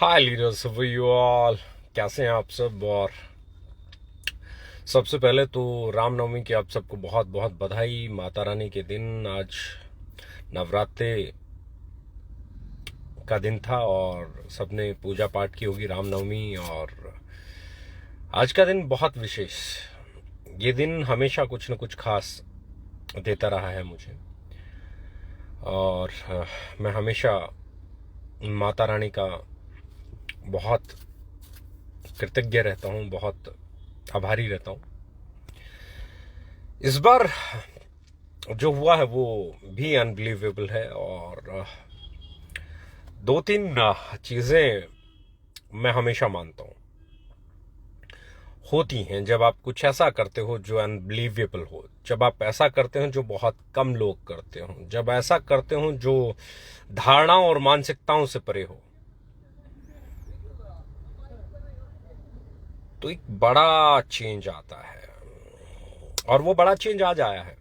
Hi leaders you all, कैसे हैं आप सब। और सबसे पहले तो रामनवमी की आप सबको बहुत बहुत बधाई। माता रानी के दिन आज नवरात्रे का दिन था और सबने पूजा पाठ की होगी रामनवमी। और आज का दिन बहुत विशेष, ये दिन हमेशा कुछ न कुछ खास देता रहा है मुझे। और मैं हमेशा माता रानी का बहुत कृतज्ञ रहता हूँ, बहुत आभारी रहता हूँ। इस बार जो हुआ है वो भी अनबिलीवेबल है। और दो तीन चीज़ें मैं हमेशा मानता हूँ होती हैं जब आप कुछ ऐसा करते हो जो अनबिलीवेबल हो, जब आप ऐसा करते हो जो बहुत कम लोग करते हो, जब ऐसा करते हो जो धारणाओं और मानसिकताओं से परे हो, तो एक बड़ा चेंज आता है। और वो बड़ा चेंज आज आया है।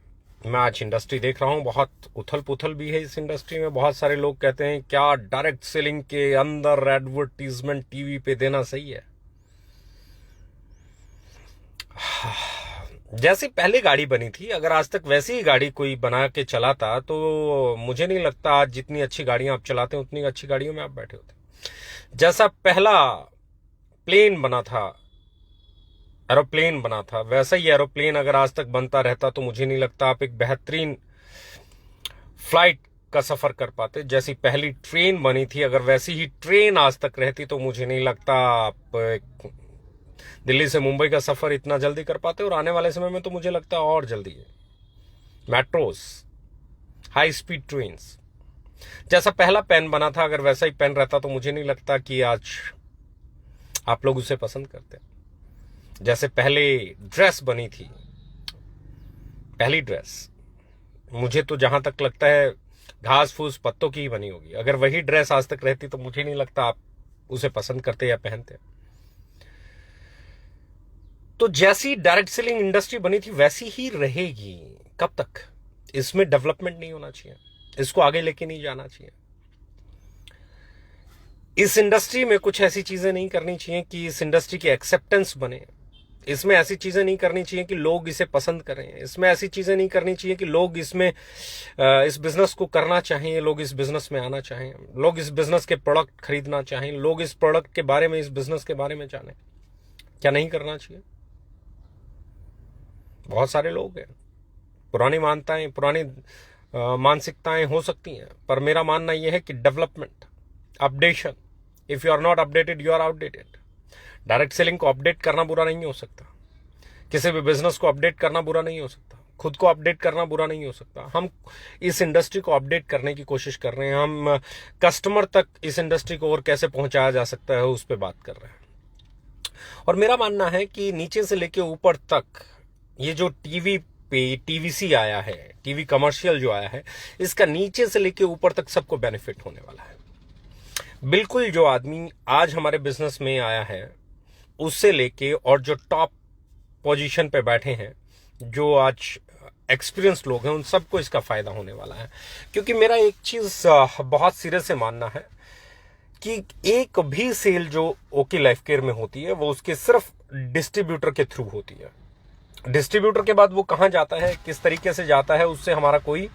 मैं आज इंडस्ट्री देख रहा हूं, बहुत उथल पुथल भी है इस इंडस्ट्री में। बहुत सारे लोग कहते हैं क्या डायरेक्ट सेलिंग के अंदर एडवर्टीजमेंट टीवी पे देना सही है। जैसी पहले गाड़ी बनी थी, अगर आज तक वैसी ही गाड़ी कोई बना के चलाता तो मुझे नहीं लगता आज जितनी अच्छी गाड़ियां आप चलाते हैं उतनी अच्छी गाड़ियों में आप बैठे होते। जैसा पहला प्लेन बना था, एरोप्लेन बना था, वैसा ही एरोप्लेन अगर आज तक बनता रहता तो मुझे नहीं लगता आप एक बेहतरीन फ्लाइट का सफर कर पाते। जैसी पहली ट्रेन बनी थी, अगर वैसी ही ट्रेन आज तक रहती तो मुझे नहीं लगता आप दिल्ली से मुंबई का सफर इतना जल्दी कर पाते। और आने वाले समय में तो मुझे लगता है और जल्दी है। मेट्रोस, हाई स्पीड ट्रेन्स, जैसा पहला पेन बना था अगर वैसा ही पेन रहता तो मुझे नहीं लगता कि आज आप लोग उसे पसंद करते। जैसे पहले ड्रेस बनी थी, पहली ड्रेस मुझे तो जहां तक लगता है घास फूस पत्तों की ही बनी होगी, अगर वही ड्रेस आज तक रहती तो मुझे नहीं लगता आप उसे पसंद करते या पहनते। तो जैसी डायरेक्ट सेलिंग इंडस्ट्री बनी थी वैसी ही रहेगी। कब तक? इसमें डेवलपमेंट नहीं होना चाहिए, इसको आगे लेके नहीं जाना चाहिए। इस इंडस्ट्री में कुछ ऐसी चीजें नहीं करनी चाहिए कि इस इंडस्ट्री की एक्सेप्टेंस बने। इसमें ऐसी चीजें नहीं करनी चाहिए कि लोग इसे पसंद करें। इसमें ऐसी चीजें नहीं करनी चाहिए कि लोग इसमें इस बिजनेस को करना चाहें, लोग इस बिजनेस में आना चाहें, लोग इस बिजनेस के प्रोडक्ट खरीदना चाहें, लोग इस प्रोडक्ट के बारे में, इस बिजनेस के बारे में जानें। क्या नहीं करना चाहिए? बहुत सारे लोग हैं, पुरानी मान्यताएं, पुरानी मानसिकताएं हो सकती हैं, पर मेरा मानना यह है कि development, updation, if you are not updated you are outdated. Direct selling को अपडेट करना बुरा नहीं हो सकता, किसी भी बिजनेस को अपडेट करना बुरा नहीं हो सकता, खुद को अपडेट करना बुरा नहीं हो सकता। हम इस इंडस्ट्री को अपडेट करने की कोशिश कर रहे हैं, हम कस्टमर तक इस इंडस्ट्री को और कैसे पहुंचाया जा सकता है उस पर बात कर रहे हैं। और मेरा मानना है कि नीचे से लेके ऊपर तक ये जो टीवी पे टीवीसी आया है, टीवी कमर्शियल जो आया है, इसका नीचे से लेके ऊपर तक सबको बेनिफिट होने वाला है। बिल्कुल जो आदमी आज हमारे बिजनेस में आया है उससे लेके और जो टॉप पोजीशन पे बैठे हैं, जो आज एक्सपीरियंस लोग हैं, उन सबको इसका फायदा होने वाला है। क्योंकि मेरा एक चीज बहुत सिरे से मानना है कि एक भी सेल जो ओके लाइफ केयर में होती है वो उसके सिर्फ डिस्ट्रीब्यूटर के थ्रू होती है। डिस्ट्रीब्यूटर के बाद वो कहां जाता है, किस तरीके से जाता है, उससे हमारा कोई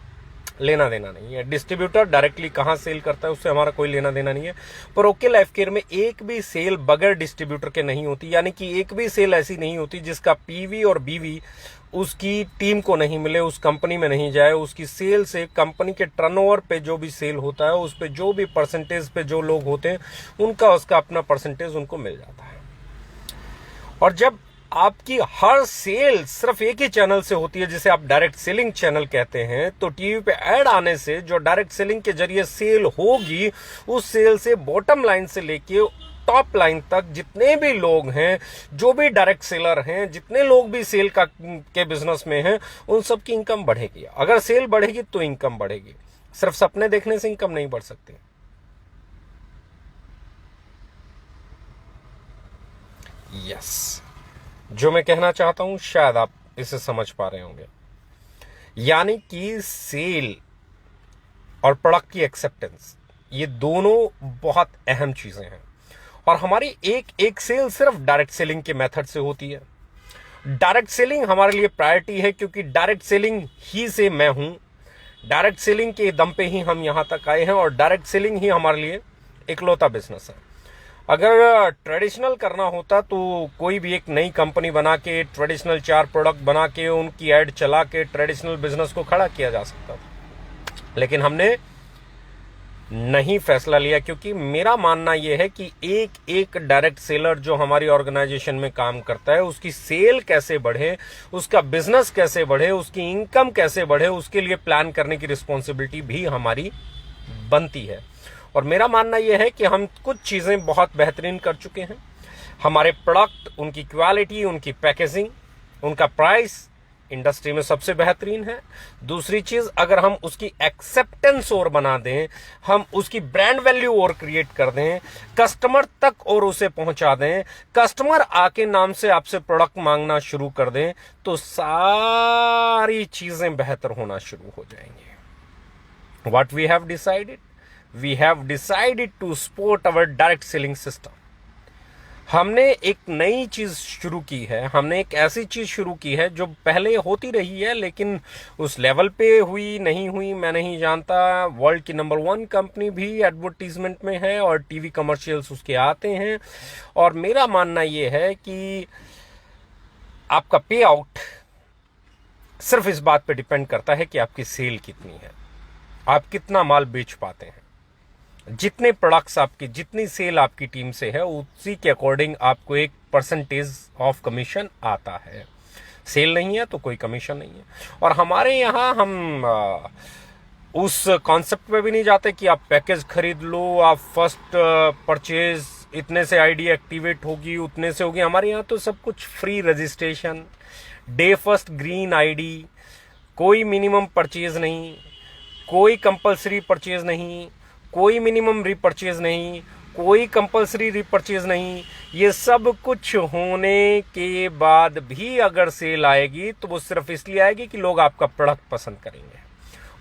लेना देना नहीं है। डिस्ट्रीब्यूटर डायरेक्टली कहां सेल करता है उससे हमारा कोई लेना देना नहीं है। पर ओके लाइफ केयर में एक भी सेल बगैर डिस्ट्रीब्यूटर के नहीं होती, यानी कि एक भी सेल ऐसी नहीं होती जिसका पीवी और बीवी उसकी टीम को नहीं मिले, उस कंपनी में नहीं जाए। उसकी सेल से कंपनी के टर्नओवर पे जो भी सेल होता है, उस पे जो भी परसेंटेज पे जो लोग होते हैं उनका उसका अपना परसेंटेज उनको मिल जाता है। और जब आपकी हर सेल सिर्फ एक ही चैनल से होती है जिसे आप डायरेक्ट सेलिंग चैनल कहते हैं, तो टीवी पे ऐड आने से जो डायरेक्ट सेलिंग के जरिए सेल होगी, उस सेल से बॉटम लाइन से लेके टॉप लाइन तक जितने भी लोग हैं, जो भी डायरेक्ट सेलर हैं, जितने लोग भी सेल के बिजनेस में हैं, उन सबकी इनकम बढ़ेगी। अगर सेल बढ़ेगी तो इनकम बढ़ेगी। सिर्फ सपने देखने से इनकम नहीं बढ़ सकती। यस, जो मैं कहना चाहता हूं शायद आप इसे समझ पा रहे होंगे। यानी कि सेल और प्रोडक्ट की एक्सेप्टेंस, ये दोनों बहुत अहम चीजें हैं। और हमारी एक सेल सिर्फ डायरेक्ट सेलिंग के मेथड से होती है। डायरेक्ट सेलिंग हमारे लिए प्रायोरिटी है, क्योंकि डायरेक्ट सेलिंग ही से मैं हूं, डायरेक्ट सेलिंग के दम पे ही हम यहां तक आए हैं, और डायरेक्ट सेलिंग ही हमारे लिए इकलौता बिजनेस है। अगर ट्रेडिशनल करना होता तो कोई भी एक नई कंपनी बना के ट्रेडिशनल 4 प्रोडक्ट बना के उनकी एड चला के ट्रेडिशनल बिजनेस को खड़ा किया जा सकता था, लेकिन हमने नहीं फैसला लिया, क्योंकि मेरा मानना यह है कि एक डायरेक्ट सेलर जो हमारी ऑर्गेनाइजेशन में काम करता है, उसकी सेल कैसे बढ़े, उसका बिजनेस कैसे बढ़े, उसकी इनकम कैसे बढ़े, उसके लिए प्लान करने की रिस्पॉन्सिबिलिटी भी हमारी बनती है। और मेरा मानना यह है कि हम कुछ चीजें बहुत बेहतरीन कर चुके हैं। हमारे प्रोडक्ट, उनकी क्वालिटी, उनकी पैकेजिंग, उनका प्राइस इंडस्ट्री में सबसे बेहतरीन है। दूसरी चीज, अगर हम उसकी एक्सेप्टेंस और बना दें, हम उसकी ब्रांड वैल्यू और क्रिएट कर दें, कस्टमर तक और उसे पहुंचा दें, कस्टमर आके नाम से आपसे प्रोडक्ट मांगना शुरू कर दें, तो सारी चीजें बेहतर होना शुरू हो जाएंगी। What we have decided, we have decided to support our direct selling system. हमने एक नई चीज शुरू की है, हमने एक ऐसी चीज शुरू की है जो पहले होती रही है, लेकिन उस लेवल पे हुई नहीं हुई मैं नहीं जानता। वर्ल्ड की नंबर 1 कंपनी भी एडवर्टीजमेंट में है और टीवी कमर्शियल्स उसके आते हैं, और मेरा मानना यह है कि आपका पे आउट सिर्फ इस बात पे डिपेंड करता है कि आपकी सेल कितनी है, आप कितना माल बेच पाते हैं। जितने प्रोडक्ट्स आपकी, जितनी सेल आपकी टीम से है, उसी के अकॉर्डिंग आपको एक परसेंटेज ऑफ कमीशन आता है। सेल नहीं है तो कोई कमीशन नहीं है। और हमारे यहाँ हम उस कॉन्सेप्ट पे भी नहीं जाते कि आप पैकेज खरीद लो, आप फर्स्ट परचेज इतने से आईडी एक्टिवेट होगी, उतने से होगी। हमारे यहाँ तो सब कुछ free registration, day first green ID, कोई मिनिमम परचेज नहीं, कोई कंपलसरी परचेज नहीं, कोई मिनिमम रीपरचेज नहीं, कोई कंपलसरी रीपरचेज नहीं। ये सब कुछ होने के बाद भी अगर सेल आएगी तो वो सिर्फ इसलिए आएगी कि लोग आपका प्रोडक्ट पसंद करेंगे,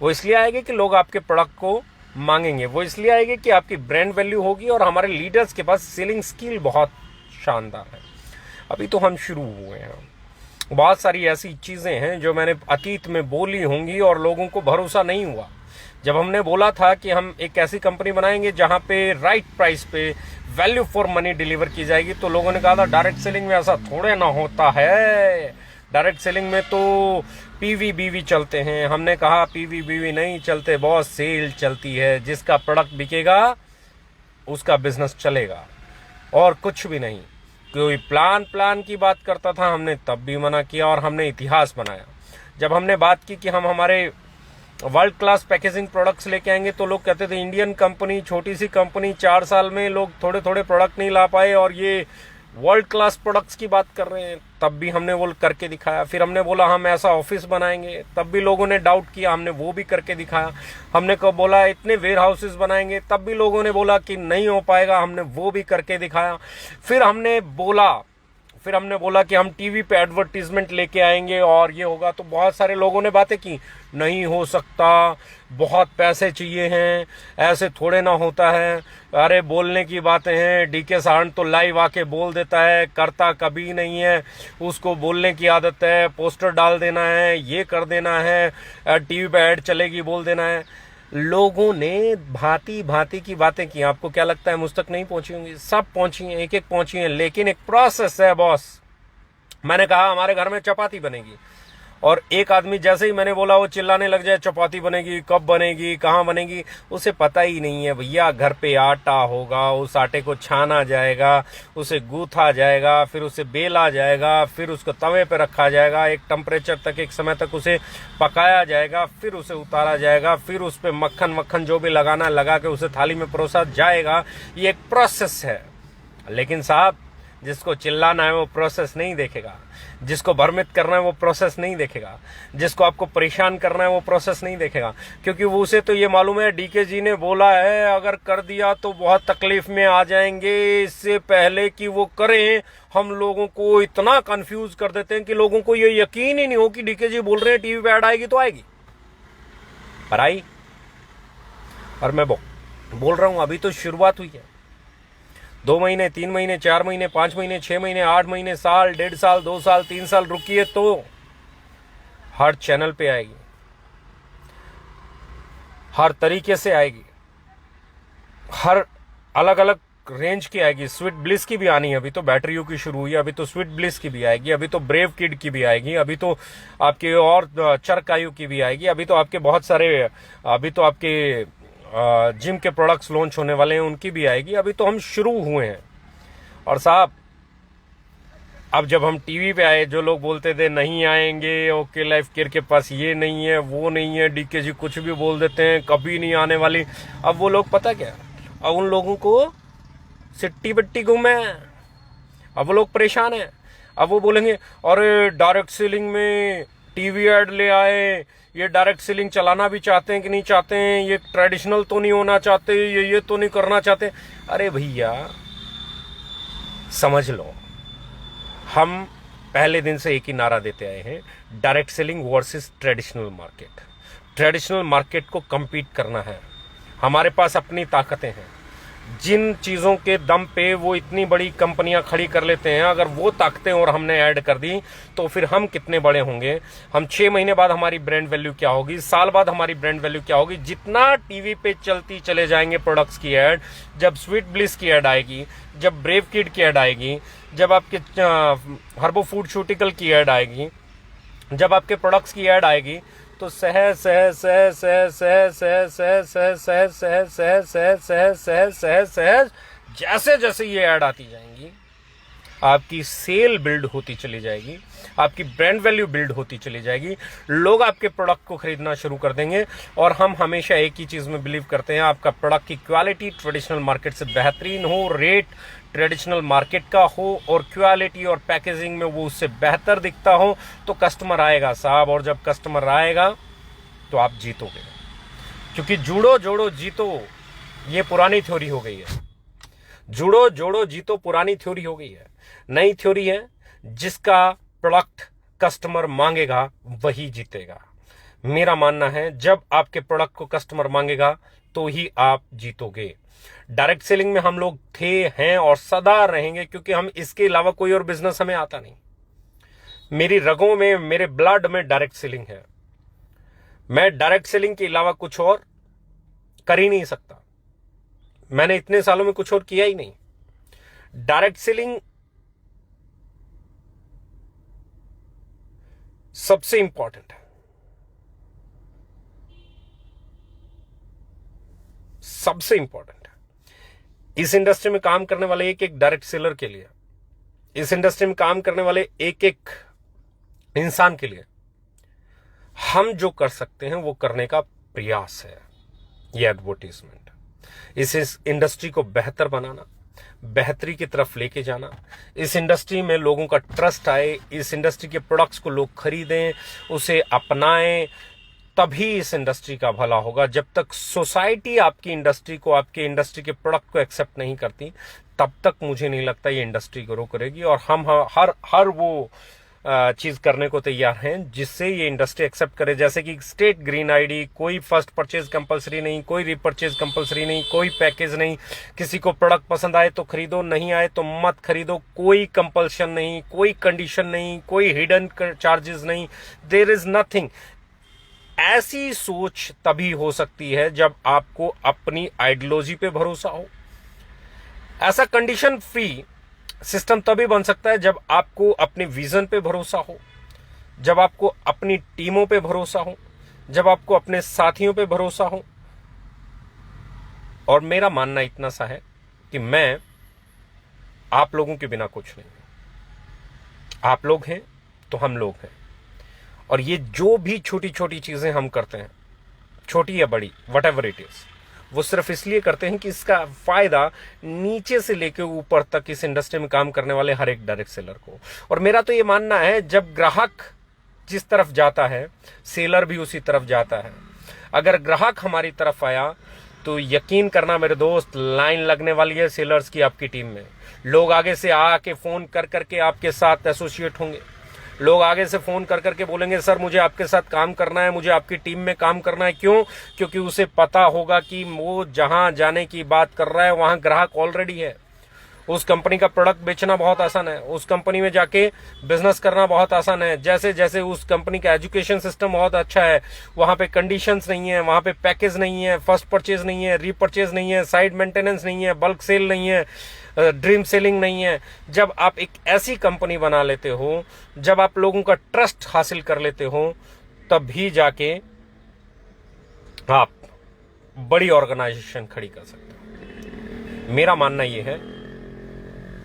वो इसलिए आएगी कि लोग आपके प्रोडक्ट को मांगेंगे, वो इसलिए आएगी कि आपकी ब्रांड वैल्यू होगी। और हमारे लीडर्स के पास सेलिंग स्किल बहुत शानदार है। अभी तो हम शुरू हुए हैं, बहुत सारी ऐसी चीजें हैं जो मैंने अतीत में बोली होंगी और लोगों को भरोसा नहीं हुआ। जब हमने बोला था कि हम एक ऐसी कंपनी बनाएंगे जहां पे राइट प्राइस पे वैल्यू फॉर मनी डिलीवर की जाएगी, तो लोगों ने कहा था डायरेक्ट सेलिंग में ऐसा थोड़े ना होता है, डायरेक्ट सेलिंग में तो पीवी बीवी चलते हैं। हमने कहा पीवी बीवी नहीं चलते बॉस, सेल चलती है। जिसका प्रोडक्ट बिकेगा उसका बिजनेस चलेगा, और कुछ भी नहीं। कोई प्लान की बात करता था, हमने तब भी मना किया और हमने इतिहास बनाया। जब हमने बात की कि हम हमारे वर्ल्ड क्लास पैकेजिंग प्रोडक्ट्स लेके आएंगे, तो लोग कहते थे इंडियन कंपनी, छोटी सी कंपनी, 4 साल में लोग थोड़े थोड़े प्रोडक्ट नहीं ला पाए और ये वर्ल्ड क्लास प्रोडक्ट्स की बात कर रहे हैं। तब भी हमने वो करके दिखाया। फिर हमने बोला हम ऐसा ऑफिस बनाएंगे, तब भी लोगों ने डाउट किया, हमने वो भी करके दिखाया। हमने कब बोला इतने वेयर हाउसेस बनाएंगे, तब भी लोगों ने बोला कि नहीं हो पाएगा, हमने वो भी करके दिखाया। फिर हमने बोला कि हम टीवी पे एडवर्टीजमेंट लेके आएंगे और ये होगा, तो बहुत सारे लोगों ने बातें की, नहीं हो सकता, बहुत पैसे चाहिए हैं, ऐसे थोड़े ना होता है, अरे बोलने की बातें हैं, डीके साहन तो लाइव आके बोल देता है, करता कभी नहीं है, उसको बोलने की आदत है, पोस्टर डाल देना है, ये कर देना है, टीवी पे ऐड चलेगी बोल देना है। लोगों ने भांति भांति की बातें की। आपको क्या लगता है मुझ तक नहीं पहुंची होंगी? सब पहुंची हैं, एक एक पहुंची हैं, लेकिन एक प्रोसेस है बॉस। मैंने कहा हमारे घर में चपाती बनेगी, और एक आदमी जैसे ही मैंने बोला वो चिल्लाने लग जाए, चपाती बनेगी, कब बनेगी, कहाँ बनेगी। उसे पता ही नहीं है भैया, घर पे आटा होगा, उस आटे को छाना जाएगा, उसे गूथा जाएगा, फिर उसे बेला जाएगा, फिर उसको तवे पे रखा जाएगा, एक टेम्परेचर तक, एक समय तक उसे पकाया जाएगा, फिर उसे उतारा जाएगा, फिर उस पे मक्खन जो भी लगाना लगा के उसे थाली में परोसा जाएगा। ये एक प्रोसेस है। लेकिन साहब, जिसको चिल्लाना है वो प्रोसेस नहीं देखेगा, जिसको भ्रमित करना है वो प्रोसेस नहीं देखेगा, जिसको आपको परेशान करना है वो प्रोसेस नहीं देखेगा, क्योंकि वो उसे तो ये मालूम है डीके जी ने बोला है अगर कर दिया तो बहुत तकलीफ में आ जाएंगे। इससे पहले कि वो करें, हम लोगों को इतना कंफ्यूज कर देते हैं कि लोगों को ये यकीन ही नहीं हो कि डीके जी बोल रहे हैं टीवी पे ऐड आएगी तो आएगी, पर आई। और मैं बोल रहा हूं अभी तो शुरुआत हुई है। 2 महीने, 3 महीने, 4 महीने, 5 महीने, 6 महीने, 8 महीने, साल, 1.5 साल, 2 साल, 3 साल रुकिए तो हर चैनल पे आएगी, हर तरीके से आएगी, हर अलग अलग रेंज की आएगी। स्वीट ब्लिस की भी आनी है, अभी तो बैटरियों की शुरू हुई है, अभी तो स्वीट ब्लिस की भी आएगी, अभी तो ब्रेव किड की भी आएगी, अभी तो आपके और चरकायु की भी आएगी, अभी तो आपके बहुत सारे, अभी तो आपके जिम के प्रोडक्ट्स लॉन्च होने वाले हैं, उनकी भी आएगी। अभी तो हम शुरू हुए हैं। और साहब, अब जब हम टीवी पे आए, जो लोग बोलते थे नहीं आएंगे, ओके लाइफ केयर के पास ये नहीं है, वो नहीं है, डीके जी कुछ भी बोल देते हैं, कभी नहीं आने वाली, अब वो लोग पता क्या, अब उन लोगों को सिट्टी बट्टी गुम है, अब वो लोग परेशान हैं। अब वो बोलेंगे अरे डायरेक्ट सेलिंग में टीवी ऐड ले आए, ये डायरेक्ट सेलिंग चलाना भी चाहते हैं कि नहीं चाहते हैं, ये ट्रेडिशनल तो नहीं होना चाहते, ये तो नहीं करना चाहते। अरे भैया समझ लो, हम पहले दिन से एक ही नारा देते आए हैं, direct selling versus traditional market. Traditional market को compete करना है, हमारे पास अपनी ताकतें हैं, जिन चीज़ों के दम पे वो इतनी बड़ी कंपनियां खड़ी कर लेते हैं, अगर वो ताकतें और हमने ऐड कर दी तो फिर हम कितने बड़े होंगे। हम 6 महीने बाद हमारी ब्रांड वैल्यू क्या होगी, साल बाद हमारी ब्रांड वैल्यू क्या होगी। जितना टीवी पे चलती चले जाएंगे प्रोडक्ट्स की ऐड, जब स्वीट ब्लिस की ऐड आएगी, जब ब्रेव किड की ऐड आएगी, जब आपके हर्बो फूडस्यूटिकल की ऐड आएगी, जब आपके प्रोडक्ट्स की ऐड आएगी, तो सहज सहज सहज सहज सहज सहज सहज सहज सहज सहज सहज सहज सहज सहज सहज जैसे जैसे ये ऐड आती जाएंगी, आपकी सेल बिल्ड होती चली जाएगी, आपकी ब्रांड वैल्यू बिल्ड होती चली जाएगी, लोग आपके प्रोडक्ट को खरीदना शुरू कर देंगे। और हम हमेशा एक ही चीज में बिलीव करते हैं, आपका प्रोडक्ट की क्वालिटी ट्रेडिशनल मार्केट से बेहतरीन हो, रेट ट्रेडिशनल मार्केट का हो, और क्वालिटी और पैकेजिंग में वो उससे बेहतर दिखता हो, तो कस्टमर आएगा साहब। और जब कस्टमर आएगा तो आप जीतोगे, क्योंकि जुड़ो जोड़ो जीतो ये पुरानी थ्योरी हो गई है। जुड़ो जोड़ो जीतो पुरानी थ्योरी हो गई है। नई थ्योरी है, जिसका प्रोडक्ट कस्टमर मांगेगा वही जीतेगा। मेरा मानना है, जब आपके प्रोडक्ट को कस्टमर मांगेगा तो ही आप जीतोगे। डायरेक्ट सेलिंग में हम लोग थे, हैं और सदा रहेंगे, क्योंकि हम इसके अलावा कोई और बिजनेस हमें आता नहीं। मेरी रगों में, मेरे ब्लड में डायरेक्ट सेलिंग है। मैं डायरेक्ट सेलिंग के अलावा कुछ और कर ही नहीं सकता। मैंने इतने सालों में कुछ और किया ही नहीं। डायरेक्ट सेलिंग सबसे इंपॉर्टेंट है, सबसे इंपॉर्टेंट है। इस इंडस्ट्री में काम करने वाले एक एक डायरेक्ट सेलर के लिए, इस इंडस्ट्री में काम करने वाले एक एक इंसान के लिए हम जो कर सकते हैं वो करने का प्रयास है ये एडवर्टाइजमेंट। इस इंडस्ट्री को बेहतर बनाना, बेहतरी की तरफ लेके जाना, इस इंडस्ट्री में लोगों का ट्रस्ट आए, इस इंडस्ट्री के प्रोडक्ट्स को लोग खरीदें, उसे अपनाएं, तभी इस इंडस्ट्री का भला होगा। जब तक सोसाइटी आपकी इंडस्ट्री को, आपके इंडस्ट्री के प्रोडक्ट को एक्सेप्ट नहीं करती, तब तक मुझे नहीं लगता ये इंडस्ट्री ग्रो करेगी। और हम हर वो चीज करने को तैयार हैं जिससे ये इंडस्ट्री एक्सेप्ट करे। जैसे कि स्टेट ग्रीन आईडी, कोई फर्स्ट परचेज कंपलसरी नहीं, कोई रीपरचेज कंपलसरी नहीं, कोई पैकेज नहीं, किसी को प्रोडक्ट पसंद आए तो खरीदो, नहीं आए तो मत खरीदो, कोई कंपल्शन नहीं, कोई कंडीशन नहीं, कोई हिडन चार्जेस नहीं, देयर इज नथिंग। ऐसी सोच तभी हो सकती है जब आपको अपनी आइडियोलॉजी पे भरोसा हो। ऐसा कंडीशन फ्री सिस्टम तभी बन सकता है जब आपको अपने विजन पे भरोसा हो, जब आपको अपनी टीमों पे भरोसा हो, जब आपको अपने साथियों पे भरोसा हो। और मेरा मानना इतना सा है कि मैं आप लोगों के बिना कुछ नहीं हूं। आप लोग हैं तो हम लोग हैं। और ये जो भी छोटी छोटी चीजें हम करते हैं, छोटी या बड़ी, व्हाटएवर इट इज, वो सिर्फ इसलिए करते हैं कि इसका फायदा नीचे से लेकर ऊपर तक इस इंडस्ट्री में काम करने वाले हर एक डायरेक्ट सेलर को। और मेरा तो ये मानना है, जब ग्राहक जिस तरफ जाता है, सेलर भी उसी तरफ जाता है। अगर ग्राहक हमारी तरफ आया तो यकीन करना मेरे दोस्त, लाइन लगने वाली है सेलर्स की आपकी टीम में। लोग आगे से आके फोन कर करके आपके साथ एसोसिएट होंगे। लोग आगे से फोन कर करके बोलेंगे सर मुझे आपके साथ काम करना है, मुझे आपकी टीम में काम करना है। क्यों? क्योंकि उसे पता होगा कि वो जहां जाने की बात कर रहा है वहां ग्राहक ऑलरेडी है। उस कंपनी का प्रोडक्ट बेचना बहुत आसान है, उस कंपनी में जाके बिजनेस करना बहुत आसान है। जैसे जैसे उस कंपनी का एजुकेशन सिस्टम बहुत अच्छा है, वहां पे कंडीशंस नहीं है, वहां पे पैकेज नहीं है, फर्स्ट परचेज नहीं है, रीपरचेज नहीं है, साइड मेंटेनेंस नहीं है, बल्क सेल नहीं है, ड्रीम सेलिंग नहीं है। जब आप एक ऐसी कंपनी बना लेते हो, जब आप लोगों का ट्रस्ट हासिल कर लेते हो, तब भी जाके आप बड़ी ऑर्गेनाइजेशन खड़ी कर सकते हो। मेरा मानना यह है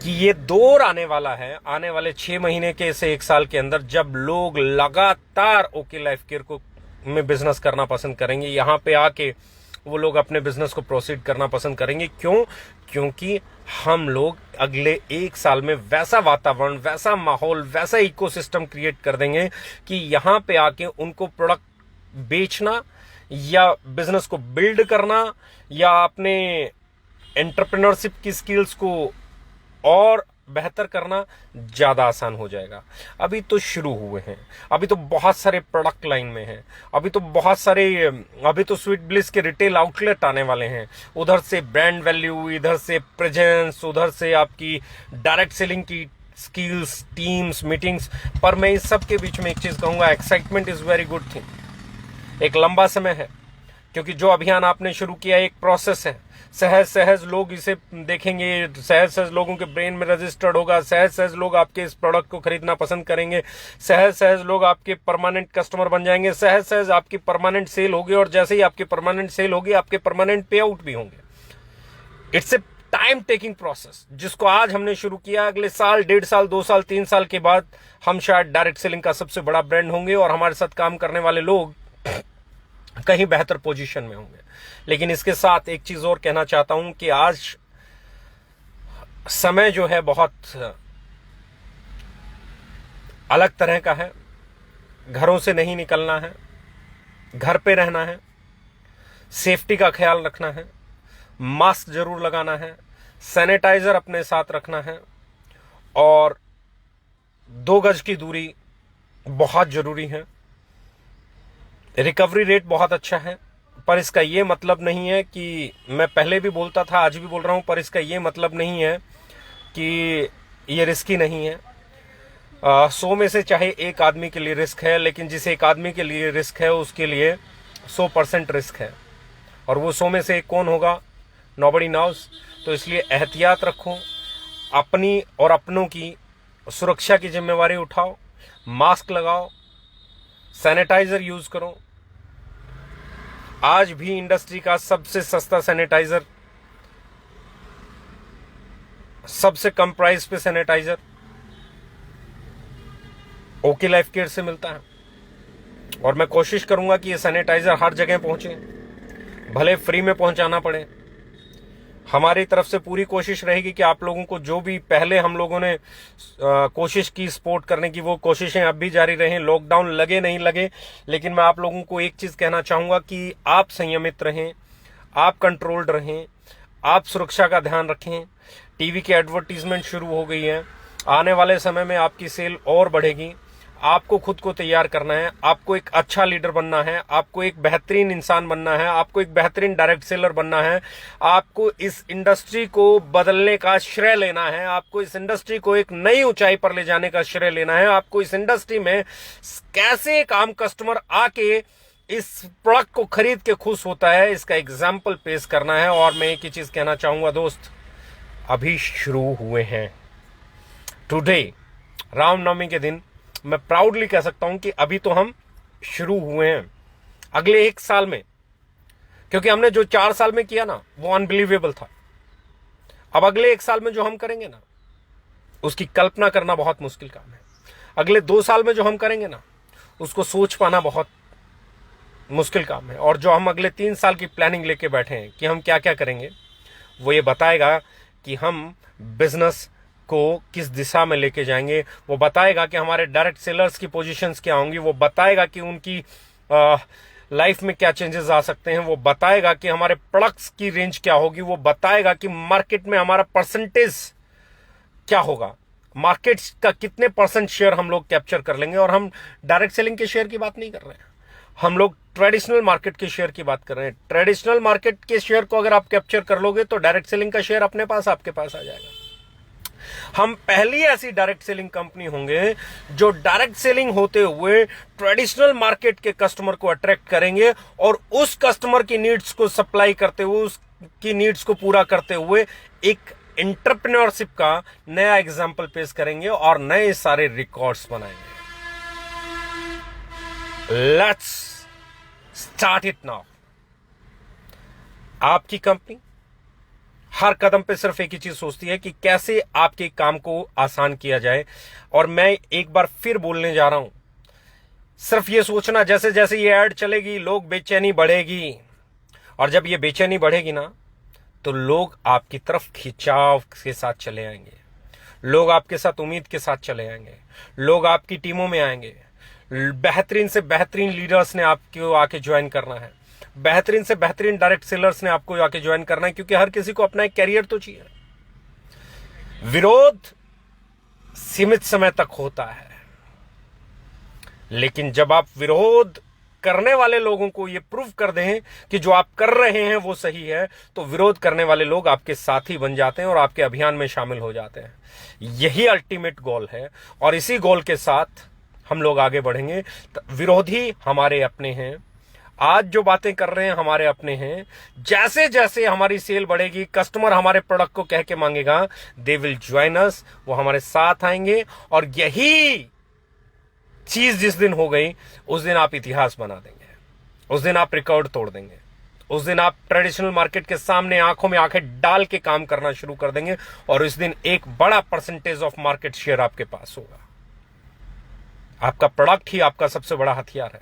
कि ये दौर आने वाला है, आने वाले 6 महीने के से 1 साल के अंदर, जब लोग लगातार ओके लाइफ केयर को में बिजनेस करना पसंद करेंगे। यहां पे आके वो लोग अपने बिजनेस को प्रोसीड करना पसंद करेंगे। क्यों? क्योंकि हम लोग अगले 1 साल में वैसा वातावरण, वैसा माहौल, वैसा इकोसिस्टम क्रिएट कर देंगे कि यहां पे आके उनको प्रोडक्ट बेचना या बिजनेस को बिल्ड करना या अपने एंटरप्रेन्योरशिप की स्किल्स को और बेहतर करना ज्यादा आसान हो जाएगा। अभी तो शुरू हुए हैं, अभी तो बहुत सारे प्रोडक्ट लाइन में हैं, अभी तो स्वीट ब्लिस के रिटेल आउटलेट आने वाले हैं। उधर से ब्रांड वैल्यू, इधर से प्रेजेंस, उधर से आपकी डायरेक्ट सेलिंग की स्किल्स, टीम्स, मीटिंग्स। पर मैं इस सब के बीच में एक चीज कहूंगा, excitement is very good thing. एक लंबा समय है, क्योंकि जो अभियान आपने शुरू किया एक प्रोसेस है। सहज सहज लोग इसे देखेंगे, सहज सहज लोगों के ब्रेन में रजिस्टर्ड होगा, सहज सहज लोग आपके इस प्रोडक्ट को खरीदना पसंद करेंगे, सहज सहज लोग आपके परमानेंट कस्टमर बन जाएंगे, सहज सहज आपकी परमानेंट सेल होगी, और जैसे ही आपकी परमानेंट सेल होगी आपके परमानेंट पे आउट भी होंगे। It's a time taking process, जिसको आज हमने शुरू किया, अगले साल, 1.5 साल, 2 साल, 3 साल के बाद हम शायद डायरेक्ट सेलिंग का सबसे बड़ा ब्रांड होंगे और हमारे साथ काम करने वाले लोग कहीं बेहतर पोजीशन में होंगे। लेकिन इसके साथ एक चीज और कहना चाहता हूं कि आज समय जो है बहुत अलग तरह का है। घरों से नहीं निकलना है, घर पे रहना है, सेफ्टी का ख्याल रखना है, मास्क जरूर लगाना है, सैनिटाइजर अपने साथ रखना है, और 2 गज की दूरी बहुत जरूरी है। रिकवरी रेट बहुत अच्छा है, पर इसका ये मतलब नहीं है कि, मैं पहले भी बोलता था, आज भी बोल रहा हूं, पर इसका ये मतलब नहीं है कि ये रिस्की नहीं है। 100 में से चाहे 1 आदमी के लिए रिस्क है, लेकिन जिस 1 आदमी के लिए रिस्क है उसके लिए 100% रिस्क है, और वो 100 में से 1 कौन होगा, नोबडी नोस। तो इसलिए एहतियात रखो, अपनी और अपनों की सुरक्षा की जिम्मेवारी उठाओ, मास्क लगाओ, सैनिटाइजर यूज करो। आज भी इंडस्ट्री का सबसे सस्ता सैनिटाइजर, सबसे कम प्राइस पे सैनिटाइजर ओके लाइफ केयर से मिलता है, और मैं कोशिश करूंगा कि ये सैनिटाइजर हर जगह पहुंचे, भले फ्री में पहुंचाना पड़े। हमारी तरफ से पूरी कोशिश रहेगी कि आप लोगों को, जो भी पहले हम लोगों ने कोशिश की सपोर्ट करने की, वो कोशिशें अब भी जारी रहें। लॉकडाउन लगे नहीं लगे, लेकिन मैं आप लोगों को एक चीज कहना चाहूंगा कि आप संयमित रहें, आप कंट्रोल्ड रहें, आप सुरक्षा का ध्यान रखें। टीवी की एडवर्टीजमेंट शुरू हो गई है, आने वाले समय में आपकी सेल और बढ़ेगी। आपको खुद को तैयार करना है, आपको एक अच्छा लीडर बनना है, आपको एक बेहतरीन इंसान बनना है, आपको एक बेहतरीन डायरेक्ट सेलर बनना है, आपको इस इंडस्ट्री को बदलने का श्रेय लेना है, आपको इस इंडस्ट्री को एक नई ऊंचाई पर ले जाने का श्रेय लेना है, आपको इस इंडस्ट्री में कैसे एक आम कस्टमर आके इस प्रोडक्ट को खरीद के खुश होता है, इसका एग्जाम्पल पेश करना है। और मैं एक ही चीज कहना चाहूंगा दोस्त, अभी शुरू हुए हैं। टुडे, रामनवमी के दिन, मैं प्राउडली कह सकता हूं कि अभी तो हम शुरू हुए हैं। अगले 1 साल में, क्योंकि हमने जो 4 साल में किया ना, वो अनबिलीवेबल था। अब अगले 1 साल में जो हम करेंगे ना, उसकी कल्पना करना बहुत मुश्किल काम है। अगले 2 साल में जो हम करेंगे ना, उसको सोच पाना बहुत मुश्किल काम है। और जो हम अगले 3 साल की प्लानिंग लेके बैठे हैं कि हम क्या क्या करेंगे, वो ये बताएगा कि हम बिजनेस को किस दिशा में लेके जाएंगे। वो बताएगा कि हमारे डायरेक्ट सेलर्स की पोजीशंस क्या होंगी, वो बताएगा कि उनकी लाइफ में क्या चेंजेस आ सकते हैं, वो बताएगा कि हमारे प्रोडक्ट्स की रेंज क्या होगी, वो बताएगा कि मार्केट में हमारा परसेंटेज क्या होगा, मार्केट का कितने % शेयर हम लोग कैप्चर कर लेंगे। और हम डायरेक्ट सेलिंग के शेयर की बात नहीं कर रहे हैं, हम लोग ट्रेडिशनल मार्केट के शेयर की बात कर रहे हैं। ट्रेडिशनल मार्केट के शेयर को अगर आप कैप्चर कर लोगे तो डायरेक्ट सेलिंग का शेयर अपने पास, आपके पास आ जाएगा। हम पहली ऐसी डायरेक्ट सेलिंग कंपनी होंगे जो डायरेक्ट सेलिंग होते हुए ट्रेडिशनल मार्केट के कस्टमर को अट्रैक्ट करेंगे और उस कस्टमर की नीड्स को सप्लाई करते हुए, उसकी नीड्स को पूरा करते हुए एक एंटरप्रेन्योरशिप का नया एग्जाम्पल पेश करेंगे और नए सारे रिकॉर्ड्स बनाएंगे। Let's start it now. आपकी कंपनी हर कदम पे सिर्फ एक ही चीज सोचती है कि कैसे आपके काम को आसान किया जाए। और मैं एक बार फिर बोलने जा रहा हूं, सिर्फ ये सोचना जैसे जैसे ये ऐड चलेगी लोग बेचैनी बढ़ेगी, और जब ये बेचैनी बढ़ेगी ना तो लोग आपकी तरफ खिंचाव के साथ चले आएंगे, लोग आपके साथ उम्मीद के साथ चले आएंगे, लोग आपकी टीमों में आएंगे। बेहतरीन से बेहतरीन लीडर्स ने आपको आके ज्वाइन करना है, बेहतरीन से बेहतरीन डायरेक्ट सेलर्स ने आपको आके ज्वाइन करना है, क्योंकि हर किसी को अपना एक कैरियर तो चाहिए। विरोध सीमित समय तक होता है, लेकिन जब आप विरोध करने वाले लोगों को ये प्रूव कर दें कि जो आप कर रहे हैं वो सही है, तो विरोध करने वाले लोग आपके साथी बन जाते हैं और आपके अभियान में शामिल हो जाते हैं। यही अल्टीमेट गोल है और इसी गोल के साथ हम लोग आगे बढ़ेंगे। विरोधी हमारे अपने हैं, आज जो बातें कर रहे हैं हमारे अपने हैं। जैसे जैसे हमारी सेल बढ़ेगी, कस्टमर हमारे प्रोडक्ट को कह के मांगेगा, दे विल ज्वाइन अस, वो हमारे साथ आएंगे। और यही चीज जिस दिन हो गई उस दिन आप इतिहास बना देंगे, उस दिन आप रिकॉर्ड तोड़ देंगे, उस दिन आप ट्रेडिशनल मार्केट के सामने आंखों में आंखें डाल के काम करना शुरू कर देंगे और इस दिन एक बड़ा परसेंटेज ऑफ मार्केट शेयर आपके पास होगा। आपका प्रोडक्ट ही आपका सबसे बड़ा हथियार है,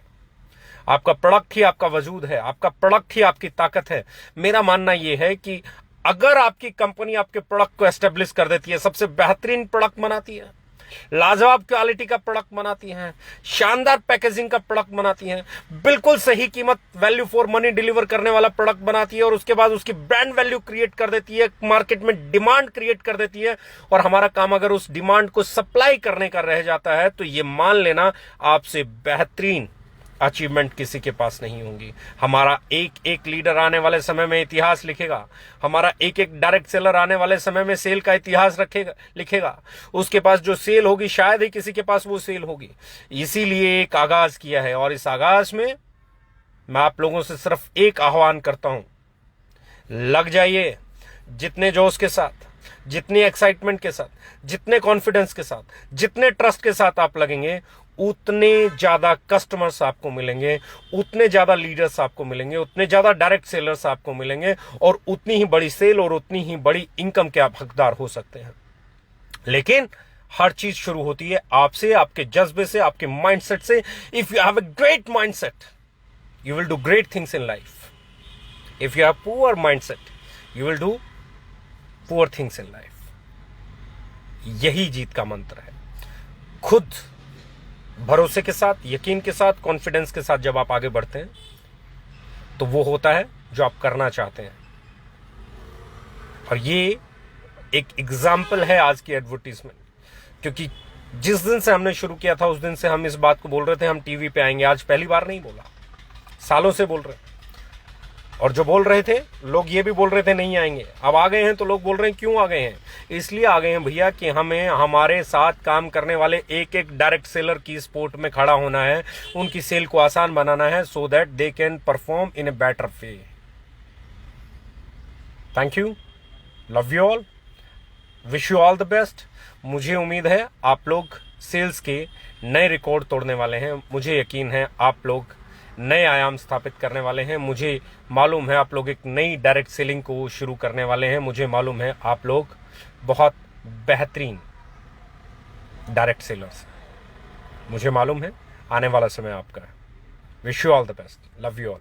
आपका प्रोडक्ट ही आपका वजूद है, आपका प्रोडक्ट ही आपकी ताकत है। मेरा मानना यह है कि अगर आपकी कंपनी आपके प्रोडक्ट को एस्टेब्लिश कर देती है, सबसे बेहतरीन प्रोडक्ट बनाती है, लाजवाब क्वालिटी का प्रोडक्ट बनाती हैं, शानदार पैकेजिंग का प्रोडक्ट बनाती हैं, बिल्कुल सही कीमत वैल्यू फॉर मनी डिलीवर करने वाला प्रोडक्ट बनाती है और उसके बाद उसकी ब्रांड वैल्यू क्रिएट कर देती है, मार्केट में डिमांड क्रिएट कर देती है। और हमारा काम अगर उस डिमांड को सप्लाई करने का रह जाता है तो ये मान लेना आपसे बेहतरीन अचीवमेंट किसी के पास नहीं होंगी। हमारा एक एक लीडर आने वाले समय में इतिहास लिखेगा, हमारा एक एक डायरेक्ट सेलर आने वाले समय में सेल का इतिहास लिखेगा। उसके पास जो सेल होगी शायद ही किसी के पास वो सेल होगी। इसीलिए एक आगाज किया है और इस आगाज में मैं आप लोगों से सिर्फ एक आह्वान करता हूं, लग जाइए। जितने जोश के साथ, जितनी एक्साइटमेंट के साथ, जितने कॉन्फिडेंस के साथ, जितने ट्रस्ट के साथ आप लगेंगे, उतने ज्यादा कस्टमर्स आपको मिलेंगे, उतने ज्यादा लीडर्स आपको मिलेंगे, उतने ज्यादा डायरेक्ट सेलर्स आपको मिलेंगे और उतनी ही बड़ी सेल और उतनी ही बड़ी इनकम के आप हकदार हो सकते हैं। लेकिन हर चीज शुरू होती है आपसे, आपके जज्बे से, आपके माइंडसेट से। If you have a great mindset you will do great things in life. If you have poor mindset you will do poor things in life. यही जीत का मंत्र है। खुद भरोसे के साथ, यकीन के साथ, कॉन्फिडेंस के साथ जब आप आगे बढ़ते हैं तो वो होता है जो आप करना चाहते हैं। और ये एक एग्जाम्पल है आज की एडवर्टीजमेंट, क्योंकि जिस दिन से हमने शुरू किया था उस दिन से हम इस बात को बोल रहे थे हम टीवी पे आएंगे। आज पहली बार नहीं बोला, सालों से बोल रहे हैं। और जो बोल रहे थे लोग ये भी बोल रहे थे नहीं आएंगे, अब आ गए हैं तो लोग बोल रहे हैं क्यों आ गए हैं? इसलिए आ गए हैं भैया कि हमें हमारे साथ काम करने वाले एक एक डायरेक्ट सेलर की सपोर्ट में खड़ा होना है, उनकी सेल को आसान बनाना है, so that they can perform in a better way. Thank you, love you all, wish you all the best. मुझे उम्मीद है आप लोग सेल्स के नए रिकॉर्ड तोड़ने वाले हैं, मुझे यकीन है आप लोग नए आयाम स्थापित करने वाले हैं, मुझे मालूम है आप लोग एक नई डायरेक्ट सेलिंग को शुरू करने वाले हैं, मुझे मालूम है आप लोग बहुत बेहतरीन डायरेक्ट सेलर्स, मुझे मालूम है आने वाला समय आपका है। Wish you all the best, love you all.